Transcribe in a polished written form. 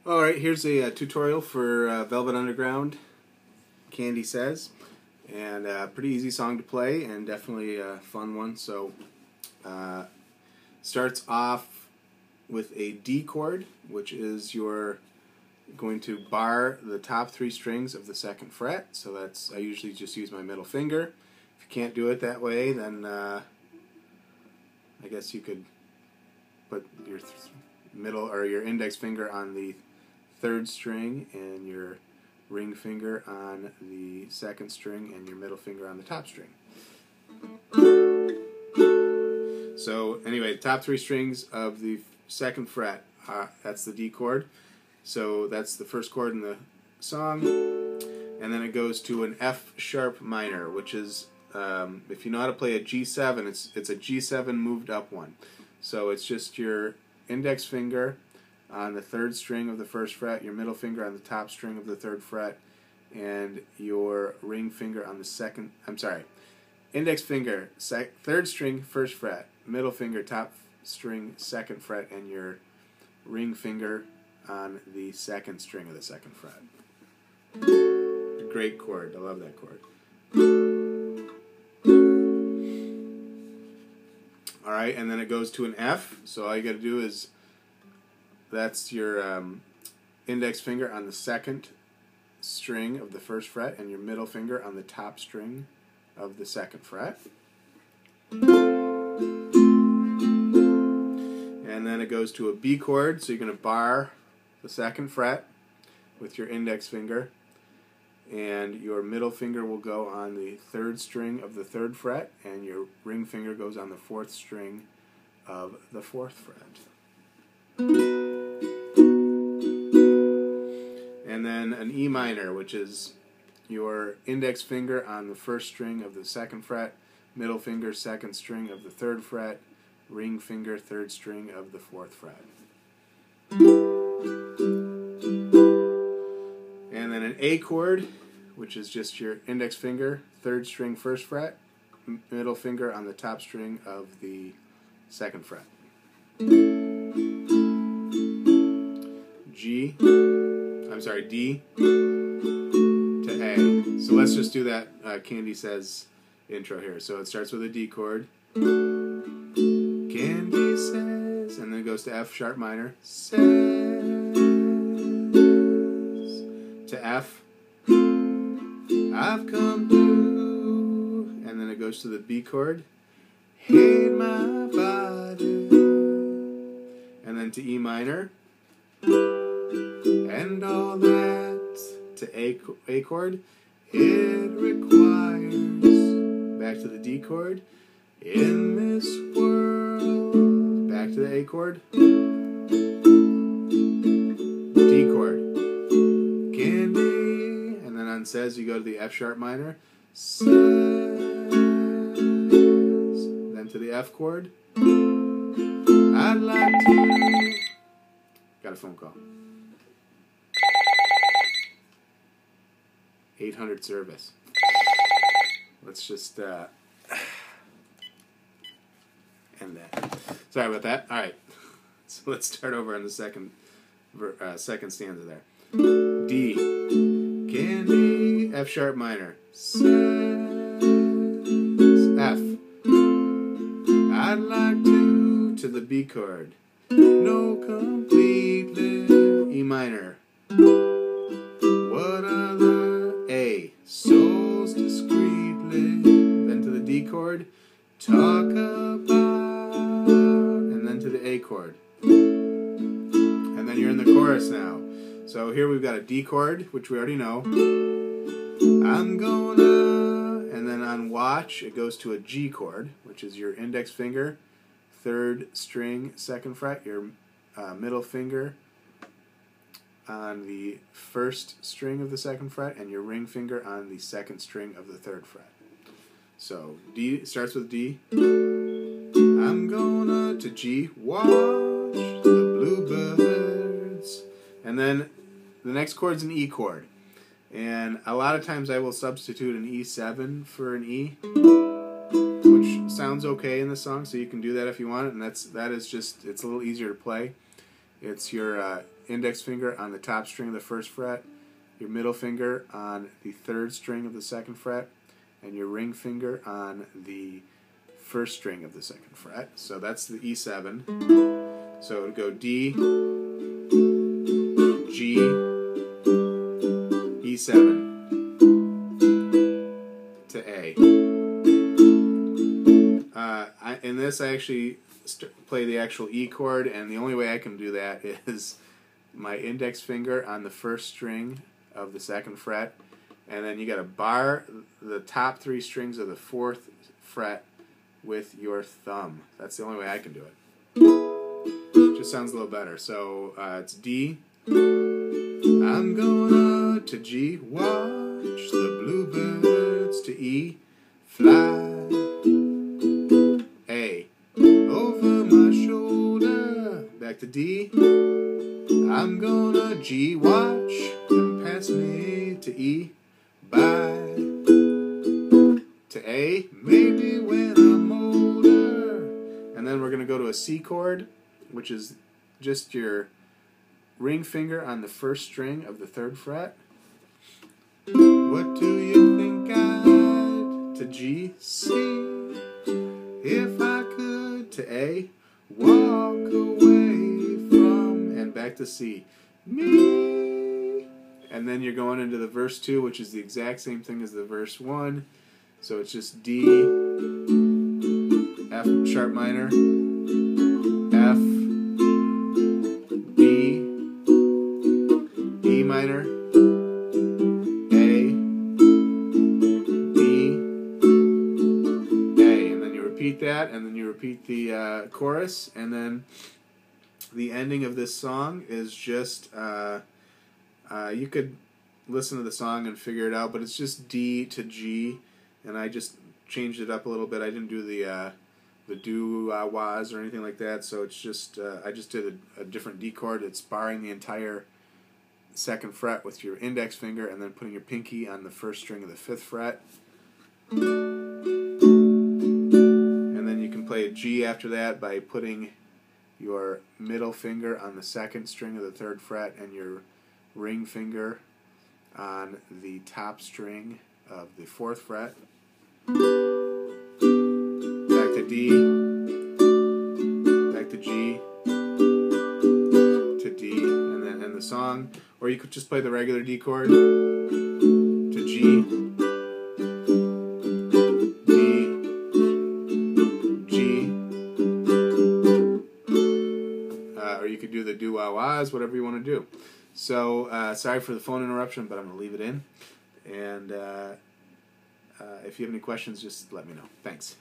Alright, here's a tutorial for Velvet Underground, Candy Says, and pretty easy song to play and definitely a fun one. So starts off with a D chord, which is you're going to bar the top three strings of the second fret. So that's, I usually just use my middle finger. If you can't do it that way, then I guess you could put your middle or your index finger on the third string and your ring finger on the second string and your middle finger on the top string. So anyway, the top three strings of the second fret, that's the D chord. So that's the first chord in the song, and then it goes to an F sharp minor, which is, if you know how to play a G7, it's a G7 moved up one. So it's just your index finger on the third string of the first fret, your middle finger on the top string of the third fret, and your ring finger on the second, index finger, third string, first fret, middle finger, top string, second fret, and your ring finger on the second string of the second fret. Great chord. I love that chord. Alright, and then it goes to an F, so all you got to do is, that's your index finger on the second string of the first fret and your middle finger on the top string of the second fret. And then it goes to a B chord, so you're going to bar the second fret with your index finger, and your middle finger will go on the third string of the third fret, and your ring finger goes on the fourth string of the fourth fret. And then an E minor, which is your index finger on the first string of the second fret, middle finger second string of the third fret, ring finger third string of the fourth fret. And then an A chord, which is just your index finger, third string first fret, middle finger on the top string of the second fret. D to A. So let's just do that Candy Says intro here. So it starts with a D chord. Candy says, and then it goes to F sharp minor. Says to F. I've come to, and then it goes to the B chord. Hate my body. And then to E minor. And all that to A chord. It requires, back to the D chord. In this world, back to the A chord. D chord. Candy, and then on says you go to the F sharp minor. Says, then to the F chord. I'd like to. Got a phone call. 800 service. Let's just end that. Sorry about that. All right, so let's start over on the second stanza there. D, candy, F sharp minor. Says F. I'd like to the B chord. No, completely. E minor. What other? A, souls discreetly. Then to the D chord. Talk about. And then to the A chord. And then you're in the chorus now. So here we've got a D chord, which we already know. I'm gonna. And then on watch, it goes to a G chord, which is your index finger, third string, second fret, your middle finger on the first string of the second fret, and your ring finger on the second string of the third fret. So D starts with D. I'm gonna to G, watch the bluebirds. And then the next chord's an E chord. And a lot of times I will substitute an E7 for an E, which sounds okay in the song, so you can do that if you want it, and that is just, it's a little easier to play. It's your index finger on the top string of the first fret, your middle finger on the third string of the second fret, and your ring finger on the first string of the second fret. So that's the E7. So it would go D, G, E7 to A. In this, I actually play the actual E chord, and the only way I can do that is my index finger on the first string of the second fret, and then you got to bar the top three strings of the fourth fret with your thumb. That's the only way I can do it. Just sounds a little better. So it's D. I'm going up to G. Watch the bluebirds to E. Fly. A. Over my shoulder. Back to D. I'm gonna G. Watch them pass me to E. Bye. To A. Maybe when I'm older. And then we're going to go to a C chord, which is just your ring finger on the first string of the third fret. What do you think I'd to G, C? If I could to A, walk away from, and back to C, me. And then you're going into the verse 2, which is the exact same thing as the verse 1. So it's just D, F sharp minor, F, B, E minor, A, B, A. And then you repeat that, and then you repeat the chorus, and then the ending of this song is just, you could listen to the song and figure it out, but it's just D to G, and I just changed it up a little bit. I didn't do the do-wahs or anything like that, so it's just, I just did a different D chord. It's barring the entire second fret with your index finger and then putting your pinky on the first string of the fifth fret. And then you can play a G after that by putting your middle finger on the second string of the third fret and your ring finger on the top string of the fourth fret. Back to D, back to G, to D, and then end the song. Or you could just play the regular D chord to G, D, G, or you could do the do-wah-wahs, whatever you want to do. So, sorry for the phone interruption, but I'm going to leave it in. And if you have any questions, just let me know. Thanks.